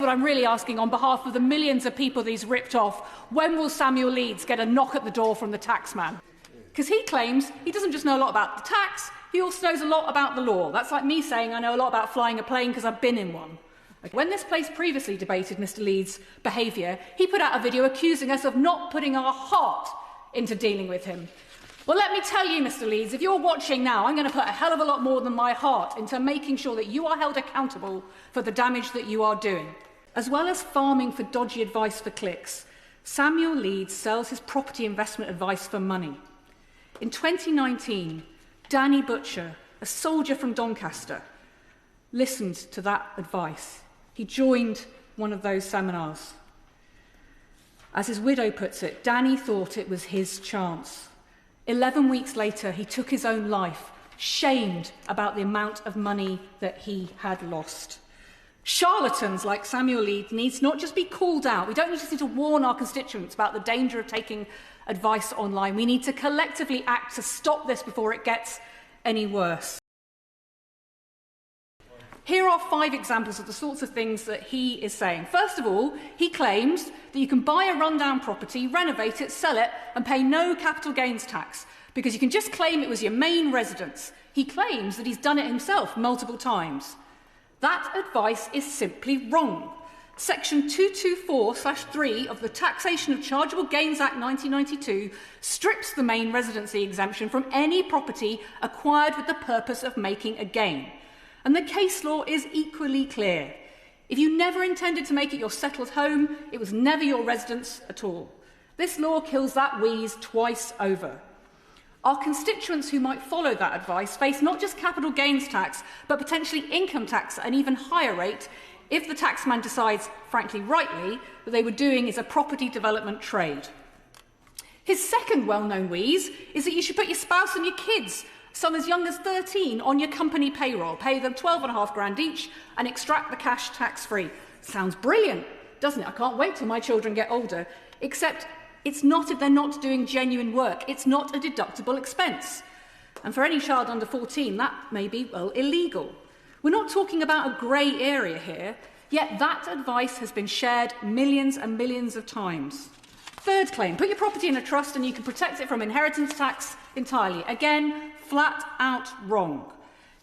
But I'm really asking on behalf of the millions of people that he's ripped off, when will Samuel Leeds get a knock at the door from the taxman? Because he claims he doesn't just know a lot about the tax, he also knows a lot about the law. That's like me saying I know a lot about flying a plane because I've been in one. When this place previously debated Mr Leeds' behaviour, he put out a video accusing us of not putting our heart into dealing with him. Well, let me tell you, Mr Leeds, if you're watching now, I'm going to put a hell of a lot more than my heart into making sure that you are held accountable for the damage that you are doing. As well as farming for dodgy advice for clicks, Samuel Leeds sells his property investment advice for money. In 2019, Danny Butcher, a soldier from Doncaster, listened to that advice. He joined one of those seminars. As his widow puts it, Danny thought it was his chance. 11 weeks later, he took his own life, shamed about the amount of money that he had lost. Charlatans like Samuel Leeds need to not just be called out. We don't just need to warn our constituents about the danger of taking advice online. We need to collectively act to stop this before it gets any worse. Here are 5 examples of the sorts of things that he is saying. First of all, he claims that you can buy a rundown property, renovate it, sell it, and pay no capital gains tax because you can just claim it was your main residence. He claims that he's done it himself multiple times. That advice is simply wrong. Section 224/3 of the Taxation of Chargeable Gains Act 1992 strips the main residency exemption from any property acquired with the purpose of making a gain. And the case law is equally clear. If you never intended to make it your settled home, it was never your residence at all. This law kills that wheeze twice over. Our constituents who might follow that advice face not just capital gains tax, but potentially income tax at an even higher rate if the taxman decides, frankly rightly, that they were doing is a property development trade. His second well-known wheeze is that you should put your spouse and your kids, some as young as 13, on your company payroll, pay them $12,500 each and extract the cash tax-free. Sounds brilliant, doesn't it? I can't wait till my children get older. Except it's not if they're not doing genuine work. It's not a deductible expense. And for any child under 14, that may be, well, illegal. We're not talking about a grey area here, yet that advice has been shared millions and millions of times. Third claim, put your property in a trust and you can protect it from inheritance tax entirely. Again, flat out wrong.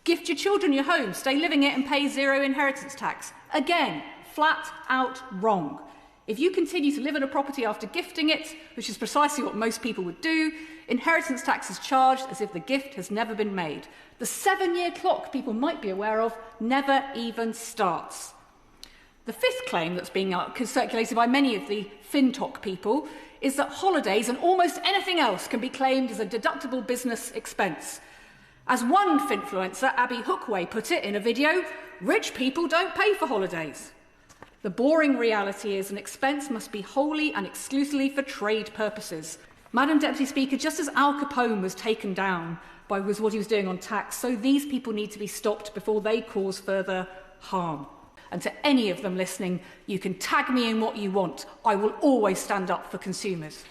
Gift your children your home, stay living it and pay 0 inheritance tax. Again, flat out wrong. If you continue to live in a property after gifting it, which is precisely what most people would do, inheritance tax is charged as if the gift has never been made. The 7-year clock people might be aware of never even starts. The fifth claim that's being circulated by many of the FinTok people is that holidays and almost anything else can be claimed as a deductible business expense. As one Finfluencer, Abby Hookway, put it in a video, rich people don't pay for holidays. The boring reality is an expense must be wholly and exclusively for trade purposes. Madam Deputy Speaker, just as Al Capone was taken down by what he was doing on tax, so these people need to be stopped before they cause further harm. And to any of them listening, you can tag me in what you want. I will always stand up for consumers.